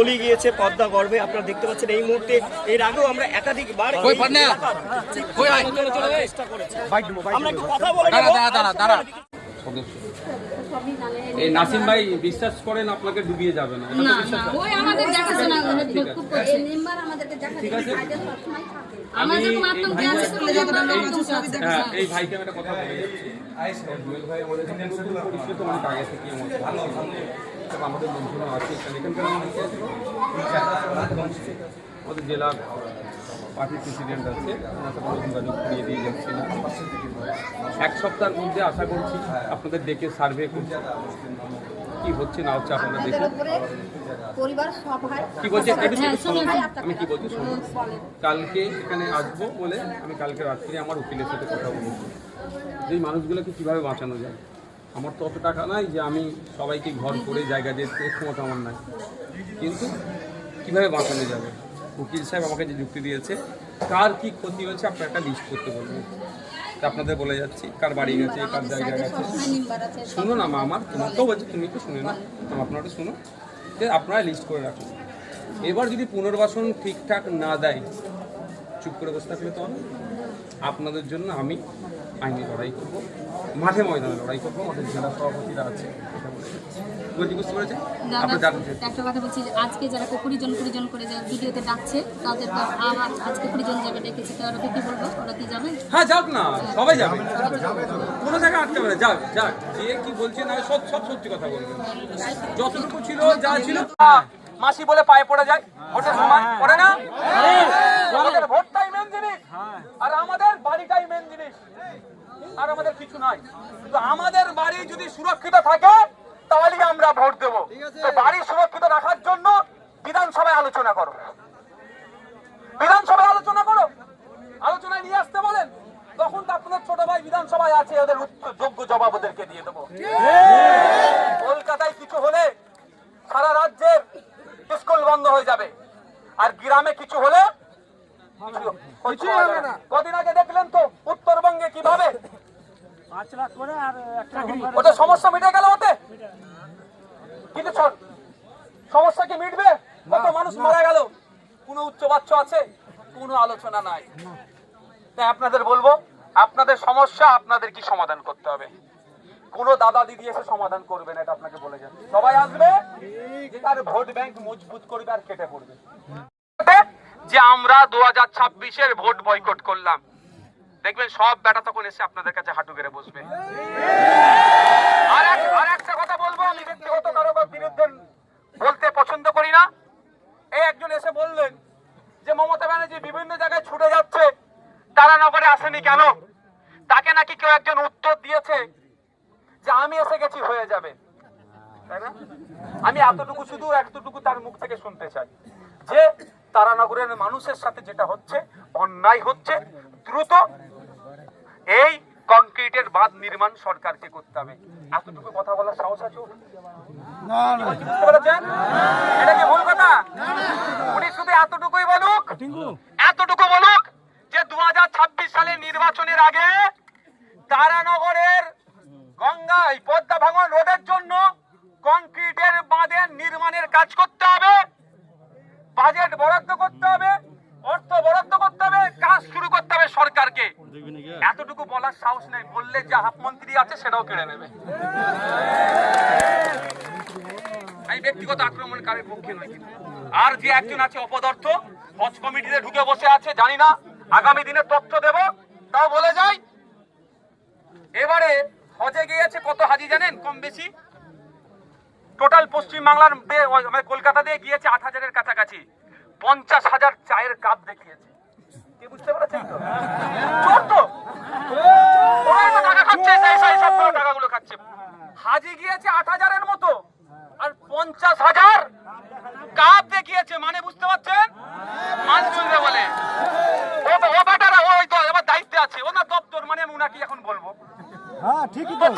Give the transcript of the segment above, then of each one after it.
তলিয়ে গিয়েছে পদ্মা গর্ভে। আপনারা দেখতে পাচ্ছেন এই মুহূর্তে, এর আগেও আমরা একাধিকবার চেষ্টা করেছি। আমরা একটু কথা বলে এই নাসিম ভাই বিশ্বাস করেন আপনাকে ডুবিয়ে যাবে না, ওই আমাদের দেখাশোনা খুব করছে, এই মেম্বার আমাদেরকে ঠিক আছে। আমাদের মাধ্যম দিয়ে আছে চলে যাবে না। হ্যাঁ, এই ভাইকে আমি একটা কথা বলে যাচ্ছি। জুয়েল ভাই আমাদের সঙ্গে নতুন পরিচিত, অনেক আগে থেকে আমাদের বন্ধুরা আছে এখানে। এখানকার অনেকে আছে, আমাদের জেলার পার্টির প্রেসিডেন্ট আছে, ওনার সাথে যোগাযোগ করিয়ে দিয়ে যাচ্ছি না। এক সপ্তাহের মধ্যে আশা করছি আপনাদের ডেকে সার্ভে করছি, কি হচ্ছে না হচ্ছে আপনারা দেখুন। কি বলছি আমি কি বলছি শুনুন। কালকে এখানে আসবো বলে আমি কালকে রাত্রে আমার উকিলের সাথে কথা বলেছি যে এই মানুষগুলোকে কীভাবে বাঁচানো যায়। আমার তো অত টাকা নাই যে আমি সবাইকে ঘর করে জায়গা দিতে ক্ষমতা আমার নাই, কিন্তু কীভাবে বাঁচানো যাবে। উকিল সাহেব আমাকে যে যুক্তি দিয়েছে, কার কি ক্ষতি হয়েছে আপনার একটা লিস্ট করতে বলবেন। আপনাদের বলে যাচ্ছি কার বাড়ি গেছে, কার জায়গা গেছে। শুনো না মা, আমার তোমাকেও বলছি, তুমি তো শুনে না, আপনারা শুনো যে আপনারা লিস্ট করে রাখুন। এবার যদি পুনর্বাসন ঠিকঠাক না দেয়, চুপ করে বসে থাকলে তো হবে। আপনাদের জন্য আমি আইনি লড়াই করবো, মাঠে ময়দানে লড়াই করবো। আমাদের জেলা সভাপতিরা আছে, বুঝতে পেরেছেন। একটা কথা বলছি, আজকে যারা পরিজন করে ভিডিওতে ডাকছে তাদের আবার আজকে পরিজন যাবে ডেকেছে, তারা কি বলবো? ওরা কি যাবে? হ্যাঁ যাক না, সবাই যাবে, কোনো জায়গায় আটকাবে না। যাক যাক, যে কি বলছে না সব সত্যি কথা বলবেন। যতটুকু ছিল যা ছিল, মাসি বলে পায়ে পড়ে যায়, ভোটের সময় পড়ে না। আমাদের ভোটটাই মেন জিনিস, আর আমাদের বাড়িটাই মেন জিনিস, আর আমাদের কিছু নাই। কিন্তু আমাদের বাড়ি যদি সুরক্ষিত থাকে তাহলে আমরা ভোট দেবো। তো বাড়ি সুরক্ষিত রাখার জন্য বিধানসভায় আলোচনা করো, বিধানসভায় আলোচনা করো, আলোচনায় নিয়ে আসতে বলেন। তখন তো আপনার ছোট ভাই বিধানসভায় আছে, ওদের যোগ্য জবাব ওদেরকে দিয়ে দেবো। কলকাতায় কিছু হলে সারা রাজ্যের স্কুল বন্ধ হয়ে যাবে, আর গ্রামে কিছু হলে কদিন আগে দেখলেন তো উত্তরবঙ্গে কিভাবে ওটা সমস্যা মিটে গেল ওতে, কিন্তু সমস্যা কি মিটবে? কত মানুষ মারা গেল, কোনো উচ্চ বাচ্চা আছে, কোনো আলোচনা নাই। তাই আপনাদের বলবো, আপনাদের সমস্যা আপনাদের কি সমাধান করতে হবে। কোনো দাদা দিদি এসে সমাধান করবে না, এটা আপনাকে বলে যাচ্ছে। সবাই আসবে যে তার ভোট ব্যাংক মজবুত করবে আর কেটে পড়বে। যে আমরা 2026-এর ভোট বয়কট করলাম, দেখবেন সব বেটা তখন এসে আপনাদের কাছে হাঁটু গেড়ে বসবে। আর একটা কথা বলবো, আমি ব্যক্তিগত কারো বিরুদ্ধে বলতে পছন্দ করি না। এই একজন এসে বললেন যে মমতা ব্যানার্জি বিভিন্ন জায়গায় ছুটে যাচ্ছে, তারানগরে আসেনি কেন? তাকে নাকি কেউ একজন উত্তর দিয়েছে যে আমি এসে গেছি, হয়ে যাবে, তাই না? আমি এতটুকু তার মুখ থেকে শুনতে চাই যে তারানগরের মানুষের সাথে যেটা হচ্ছে, অন্যায় হচ্ছে, দ্রুত এই কংক্রিটের বাঁধ নির্মাণ সরকারকে করতে হবে। এতটুকু কথা বলার সাহস আছে? বুঝতে পেরেছেন? এটা কি ভুল কথা? উনি শুধু এতটুকুই বলুক যে 2026 সালের নির্বাচনের আগে তারানগরের গঙ্গায় পদ্মা ভাঙন রোধের জন্য কংক্রিটের বাঁধের নির্মাণের কাজ করতে হবে, বাজেট বরাদ্দ করতে হবে, অর্থ বরাদ্দ করতে হবে, কাজ শুরু করতে হবে সরকারকে। এতটুকু বলার সাহস নেই, বললে যে হাফ মন্ত্রী আছে সেটাও কেড়ে নেবে। আমি ব্যক্তিগত আক্রমণকারীর পক্ষে নই, কিন্তু আর যে একজন আছে অপদার্থ, হজ কমিটিতে ঢুকে বসে আছে, জানি না আগামী দিনে তথ্য দেব, তাও বলে যাই। এবারে হজে গিয়েছে কত হাজি জানেন? কম বেশি টোটাল পশ্চিম বাংলার কলকাতা দিয়ে গিয়েছে 8,000-এর কাছাকাছি। 50,000 চায়ের কাপ দেখিয়েছে। কি বুঝতে পেরেছেন তো? চোর তো, ওরাই তো টাকা খাচ্ছে, সেই সব টাকাগুলো খাচ্ছে। হাজি গিয়েছে 8,000-এর মতো, আর 50,000 কাপ দেখিয়েছে, মানে বুঝতে পারছেন? মানজুলরে বলে ও বেটারা, ওই তো এবার দায়িত্বে আছে, ওনার দপ্তর, মানে আমি উনাকে এখন বলবো।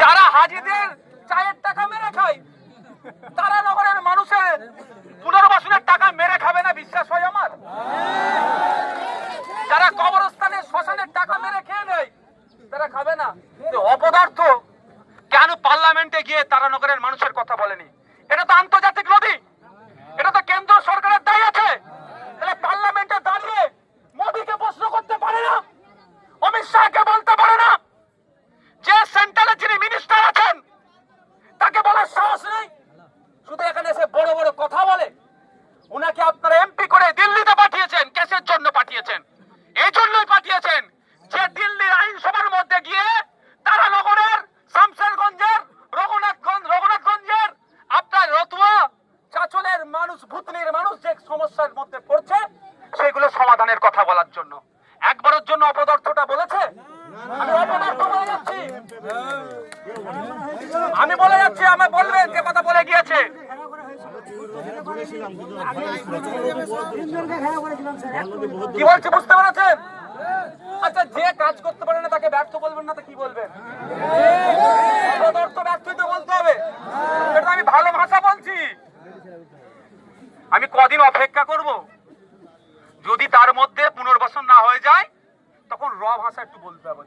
যারা হাজিদের চায়ের টাকা মেরে খায়, তারানগরের মানুষের পুনর্বাসনের টাকা মেরে খাবে না? বিশ্বাস হয় আমার? যারা কবরস্থানের শ্মশানের টাকা মেরে খেয়ে নেয়, তারা খাবে না? অপদার্থ কেন পার্লামেন্টে গিয়ে তারানগরের মানুষের কথা বলেনি? এটা তো আন্তর্জাতিক নদী, এটা তো কেন্দ্র সরকার করছে সেগুলো সমাধানের কথা বলার জন্য। একবারের জন্য অপদার্থটা বলেছে? আমি অপদার্থ বলে যাচ্ছি, আমি বলে যাচ্ছি, আমার বলবেন যে কথা বলে গিয়েছে। কি বলছি বুঝতে পেরেছেন? আচ্ছা, যে কাজ করতে পারে না তাকে ব্যর্থ বলবেন না তো কি বলবেন? অপদার্থ ব্যর্থই তো বলতে হবে। এটা আমি ভালো ভাষা বলছি। আমি কদিন অপেক্ষা করব, যদি তার মধ্যে পুনর্বাসন না হয়ে যায় তখন র ভাষা একটু বলতে হবে।